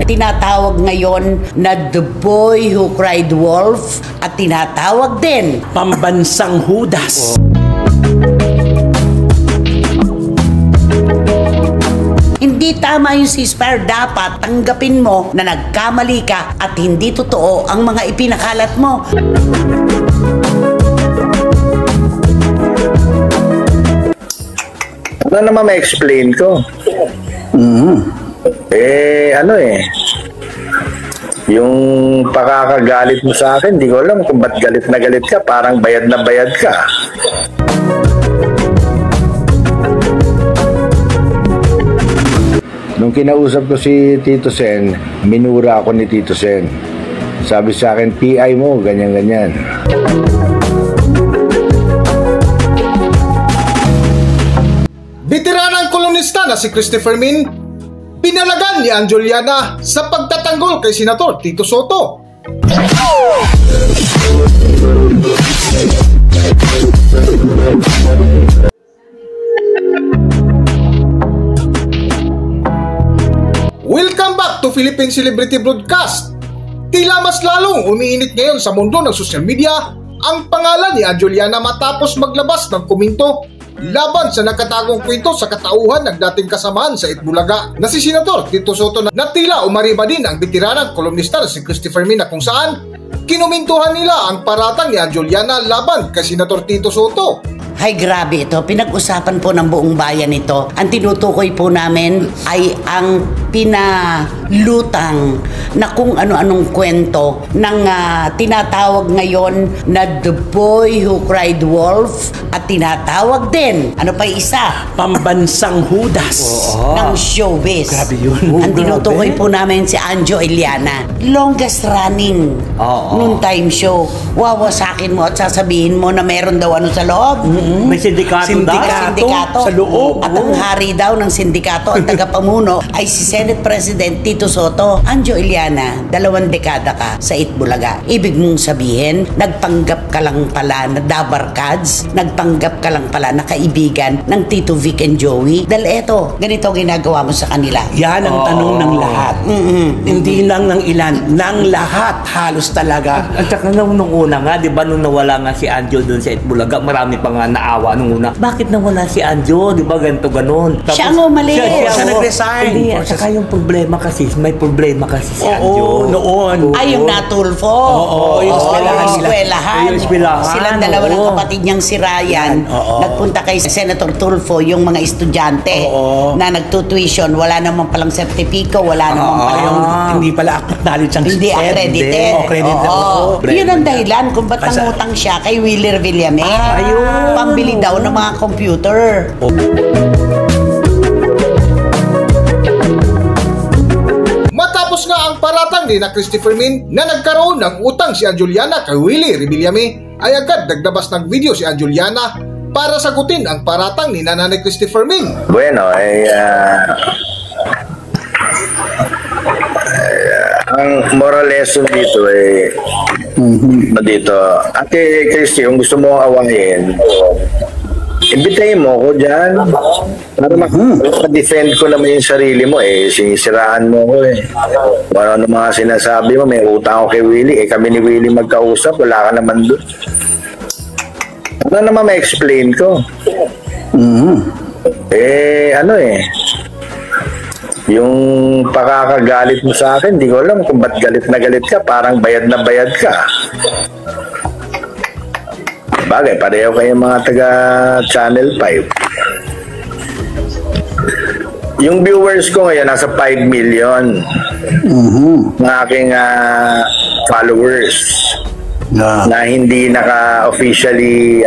Tinatawag ngayon na The Boy Who Cried Wolf at tinatawag din Pambansang Hudas. Hindi tama yung ceasefire. Dapat tanggapin mo na nagkamali ka at hindi totoo ang mga ipinakalat mo. Ano naman ma-explain ko? Yung pakakagalit mo sa akin, di ko alam kung ba't galit na galit ka, parang bayad na bayad ka. Nung kinausap ko si Tito Sen, minura ako ni Tito Sen. Sabi sa akin, PI mo, ganyan-ganyan. Veteranang kolonista na si Christopher Min, pinalagan ni Anjoliana sa pagtatanggol kay Senator Tito Soto. Welcome back to Philippine Celebrity Broadcast. Tila mas lalong umiinit ngayon sa mundo ng social media ang pangalan ni Anjoliana matapos maglabas ng komento laban sa nakatagong kwento sa katauhan ng dating kasamahan sa Itbulaga na si Senator Tito Soto na tila umariba din ang veteranang kolumnista na si Christopher Min na kung saan kinumintuhan nila ang paratang ni Anjoliana laban kay Senator Tito Soto. Ay grabe ito, pinag-usapan po ng buong bayan ito. Ang tinutukoy po namin ay ang pinalutang na kung ano-anong kwento ng tinatawag ngayon na The Boy Who Cried Wolf at tinatawag din, ano pa isa? Pambansang Hudas. Ng showbiz. Grabe yun. Ang tinutukoy po namin si Anjo Eliana. Longest running noon time show. Wawasakin mo at sasabihin mo na meron daw ano sa loob. May sindikato sa loob. At ang hari daw ng sindikato, ang tagapamuno ay si Senate President Tito Soto. Anjo Eliana, 2 dekada ka sa Itbulaga. Ibig mong sabihin, nagpanggap ka lang pala na dabarkads, nagpanggap ka lang pala na kaibigan ng Tito Vic and Joey. Dahil eto, ganito ginagawa mo sa kanila. Yan ang tanong ng lahat. Hindi lang ng ilan, ng lahat halos talaga. At saka nung una nga, di ba nung nawala nga si Anjo doon sa Itbulaga, marami pa nga naawa nung una. Bakit nawala si Anjo? Di ba ganito ganon? Tapos, siya ang umalis. Siya nag-resign. Hindi, at saka yung problema kasi, may problema kasi si Anjo. Noon. Ay, yung Natulfo. Yung eskwelahan nila. Yung eskwelahan. Silang dalawa ng kapatid niyang si Ryan. Nagpunta kay Senator Tulfo, yung mga estudyante na nagtutuition. Wala namang palang sertipiko, wala namang palang... Hindi pala acknowledged ang hindi accredited. Yun ang dahilan kung ba't nangutang siya kay Wheeler Villame. Pambili daw ng mga computer. Matapos nga ang paratang ni na Christopher Min na nagkaroon ng utang si Anjoliana kay Willie Revillame, ay agad naglabas ng video si Anjoliana para sagutin ang paratang ni Nanay Christopher Min. Bueno, ang moral lesson dito dito, Ate Christy, kung gusto mo awayin, imbitahin mo ko dyan para ma-defend ko naman yung sarili mo. Sinisiraan mo ko kung ano mga sinasabi mo, may utang ako kay Willie, kami ni Willie magkausap, wala ka naman doon. Ano naman ma-explain ko? Yung pakakagalit mo sa akin, di ko alam kung ba't galit na galit ka, parang bayad na bayad ka. Bagay, pareho kayo mga taga Channel 5. Yung viewers ko ngayon, nasa 5 million. Ng aking followers. Na hindi naka-officially,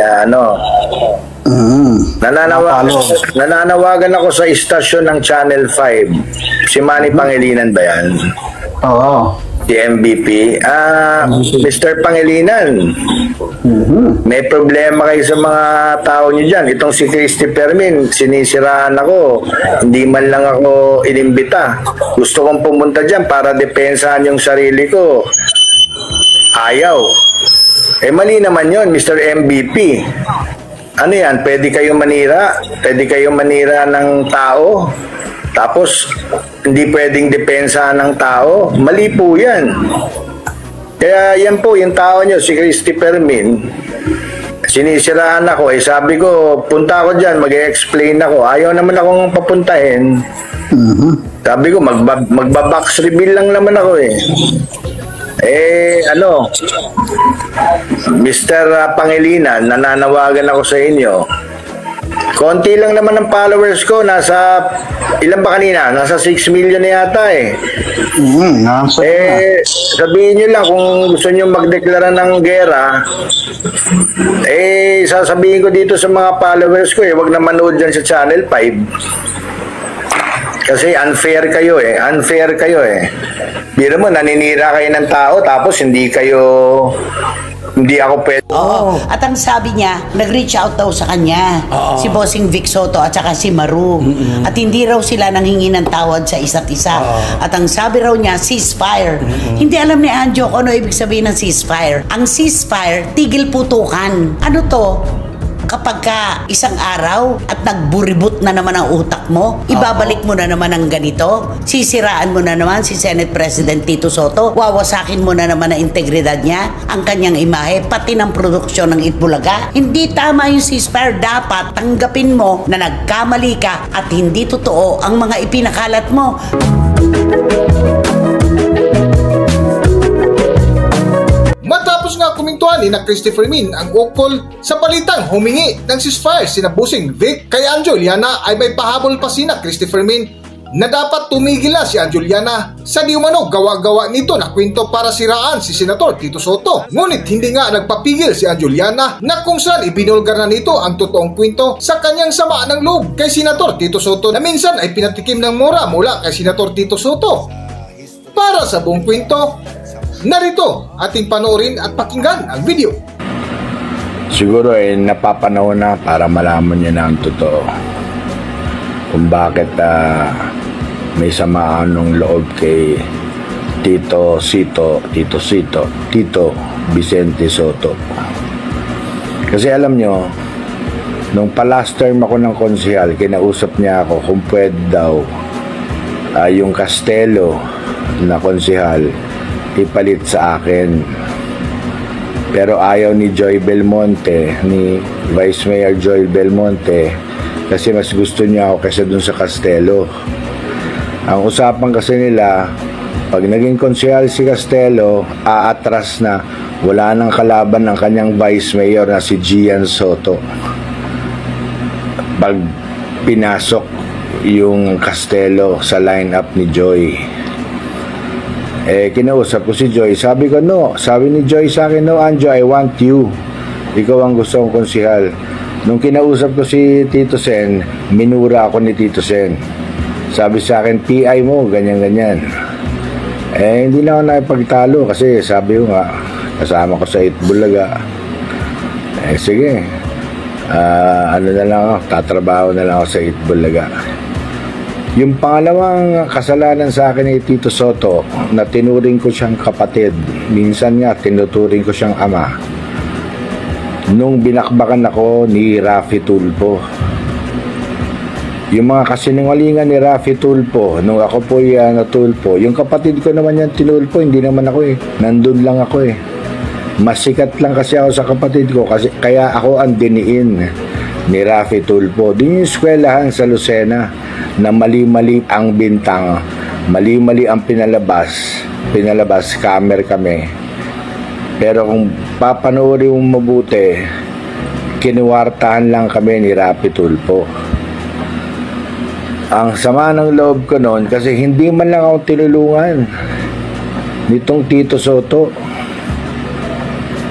nananawagan ako sa istasyon ng Channel 5. Si Manny Pangilinan ba yan? Oo. Si MVP. Mr. Pangilinan, may problema kayo sa mga tao niyo dyan. Itong si Christopher Min, sinisiraan ako. Hindi man lang ako inimbita. Gusto kong pumunta dyan para depensahan yung sarili ko. Ayaw. Mali naman yon, Mr. MVP. Ano yan? Pwede kayong manira? Pwede kayong manira ng tao? Tapos, hindi pwedeng depensa ng tao? Mali po yan. Kaya yan po, yung tao nyo, si Christopher Min, sinisiraan ako. Sabi ko, punta ako dyan, mag-explain ako. Ayaw naman akong papuntahin. Sabi ko, magbabox reveal lang naman ako Mr. Pangilinan, nananawagan ako sa inyo. Konti lang naman ang followers ko. Nasa, ilan ba kanina? Nasa 6 million na yata sabihin nyo lang kung gusto nyo magdeklara ng gera, sasabihin ko dito sa mga followers ko, wag na manood dyan sa Channel 5. Kasi unfair kayo Biro mo, naninira kayo ng tao, tapos hindi ako pwede. Oo. At ang sabi niya, nag-reach out daw sa kanya. Si Bossing Vic Soto at saka si Maru. At hindi raw sila nanghingi ng tawad sa isa't isa. At ang sabi raw niya, ceasefire. Hindi alam ni Anjo kung ano ibig sabihin ng ceasefire. Ang ceasefire, tigil putukan. Ano to? Kapag ka isang araw at nagburibot na naman ang utak mo, ibabalik mo na naman ang ganito, sisiraan mo na naman si Senate President Tito Soto, wawasakin mo na naman ang integridad niya, ang kanyang imahe, pati ng produksyon ng Itbulaga. Hindi tama yung ceasefire. Dapat tanggapin mo na nagkamali ka at hindi totoo ang mga ipinakalat mo. Matapos nga kumintuan ni na Christopher Min ang ukol sa balitang humingi ng ceasefire sina Bossing Vic kay Anjo Iliana, ay may pahabol pa sina Christopher Min na dapat tumigil na si Anjo Iliana sa di umano gawa-gawa nito na kwento para siraan si Senator Tito Soto. Ngunit hindi nga nagpapigil si Anjo Iliana na kung saan ibinulgar na nito ang totoong kwento sa kanyang sama ng loob kay Senator Tito Soto na minsan ay pinatikim ng mura mula kay Senator Tito Soto. Para sa buong kwento, narito ating panoorin at pakinggan ang video. Siguro napapanahon na para malaman niya na ang totoo kung bakit may samaan ng loob kay Tito Vicente Soto. Kasi alam nyo, nung pa-last term ako ng konsehal, kinausap niya ako kung pwede daw yung Castelo na konsehal ipalit sa akin. Pero ayaw ni Joy Belmonte, ni Vice Mayor Joy Belmonte, kasi mas gusto niya ako kaysa dun sa Castelo. Ang usapan kasi nila, pag naging konsehal si Castelo, aatras na, wala nang kalaban ng kanyang Vice Mayor na si Gian Soto. Pag pinasok yung Castelo sa lineup ni Joy, kinausap ko si Joy. Sabi ko, no. Sabi ni Joy sa akin, no, Anjo, I want you. Ikaw ang gusto kong konsehal. Nung kinausap ko si Tito Sen, minura ako ni Tito Sen. Sabi sa akin, PI mo, ganyan-ganyan. Hindi na ako nakipagtalo kasi sabi ko nga, kasama ko sa Itbulaga. Sige. Ano na lang ako, tatrabaho na lang ako sa Itbulaga. Yung pangalawang kasalanan sa akin ni Tito Soto, na tinuring ko siyang kapatid, minsan nga tinuturing ko siyang ama, nung binakbakan ako ni Raffy Tulfo. Yung mga kasinungalingan ni Raffy Tulfo, nung ako po yan na Tulfo, yung kapatid ko naman yan tinulfo, hindi naman ako nandun lang ako Mas sikat lang kasi ako sa kapatid ko, kasi, kaya ako ang diniin ni Raffy Tulfo. Din yung eskwelahan sa Lucena na mali-mali ang bintang, mali-mali ang pinalabas, camera kami. Pero kung papanoorin mo mabuti, kinuwartahan lang kami ni Raffy Tulfo. Ang sama ng loob ko noon kasi hindi man lang ako tinulungan nitong Tito Soto.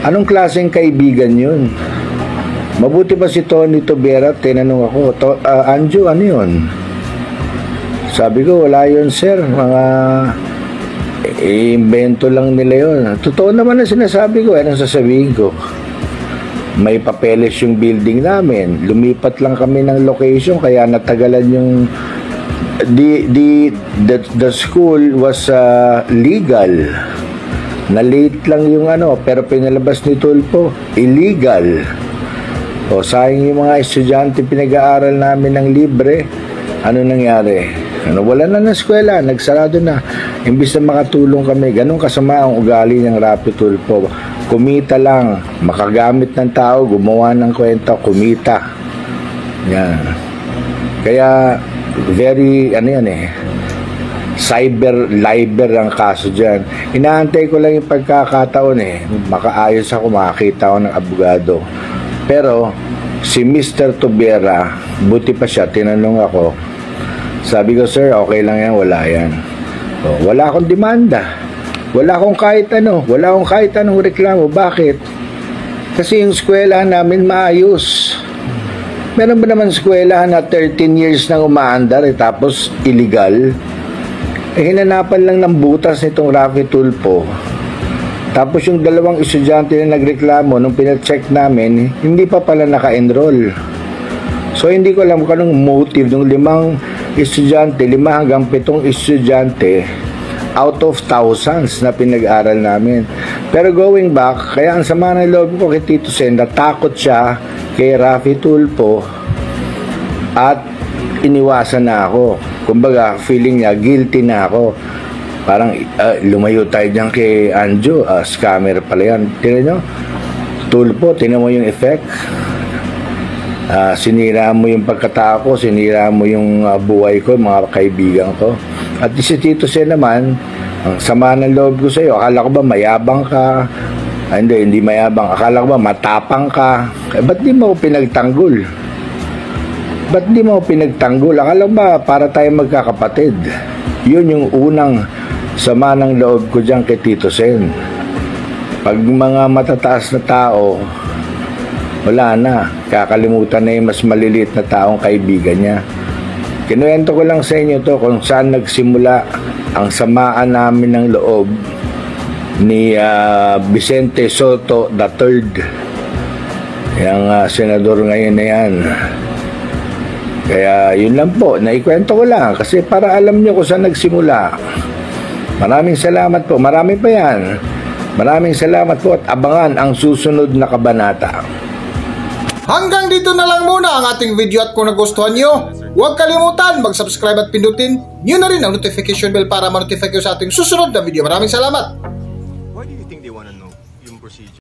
Anong klaseng kaibigan yun? Mabuti pa si Tony Tobera, tinanong ako, Anjo, ano yun? Sabi ko, wala yun sir, mga invento lang nila yun. Totoo naman ang sinasabi ko, anong sasabihin ko? May papeles yung building namin, lumipat lang kami ng location, kaya natagalan yung the school was legal. Na late lang yung pero pinalabas ni Tulfo, illegal. O sayang yung mga estudyante pinag-aaral namin ng libre. Ano nangyari? Wala na ng eskwela, nagsarado na. Imbis na makatulong kami, ganun kasama ang ugali ng Rafi Tulfo. Kumita lang, makagamit ng tao, gumawa ng kwenta, kumita. Yan. Kaya, very, cyber ang kaso dyan. Inaantay ko lang yung pagkakataon makaayos ako, makakita ako ng abogado. Pero si Mr. Tubera, buti pa siya, tinanong ako, sabi ko, sir, okay lang yan, wala yan. Wala akong demanda, wala akong kahit anong reklamo. Bakit? Kasi yung eskwela namin maayos. Meron ba naman eskwela na 13 years nang umaandar tapos illegal? Hinanapan lang ng butas nitong Rafi Tulfo. Tapos yung dalawang estudyante na nagreklamo, nung pinacheck namin, hindi pa pala naka-enroll. So hindi ko alam kung anong motive ng 5 estudyante, 5 hanggang 7 estudyante out of thousands na pinag-aral namin. Pero going back, kaya ang sama ng loob ko kay Tito Sen, natakot siya kay Rafi Tulfo at iniwasan na ako. Kumbaga, feeling niya, guilty na ako. Parang lumayo tayo dyan kay Anjo, scammer pala yan. Tinan nyo, Tulfo, tinan mo yung effect. Sinira mo yung pagkatao ko, sinira mo yung buhay ko, mga kaibigan ko. At si Tito Sen naman, ang sama ng loob ko sa'yo, akala ko ba mayabang ka? Hindi mayabang. Akala ko ba matapang ka? Ba't di mo pinagtanggol? Akala ko ba para tayo magkakapatid? Yun yung unang sama ng loob ko dyan kay Tito Sen. Pag mga matataas na tao, wala na. Kakalimutan na yung mas maliliit na taong kaibigan niya. Kinuwento ko lang sa inyo to kung saan nagsimula ang samaan namin ng loob ni Vicente Soto III. Yung senador ngayon na yan. Kaya yun lang po, naikwento ko lang kasi para alam nyo kung saan nagsimula. Maraming salamat po, marami pa yan. Maraming salamat po at abangan ang susunod na kabanata. Hanggang dito na lang muna ang ating video at kung nagustuhan nyo, huwag kalimutan mag-subscribe at pindutin nyo na rin ang notification bell para ma-notify kayo sa ating susunod na video. Maraming salamat!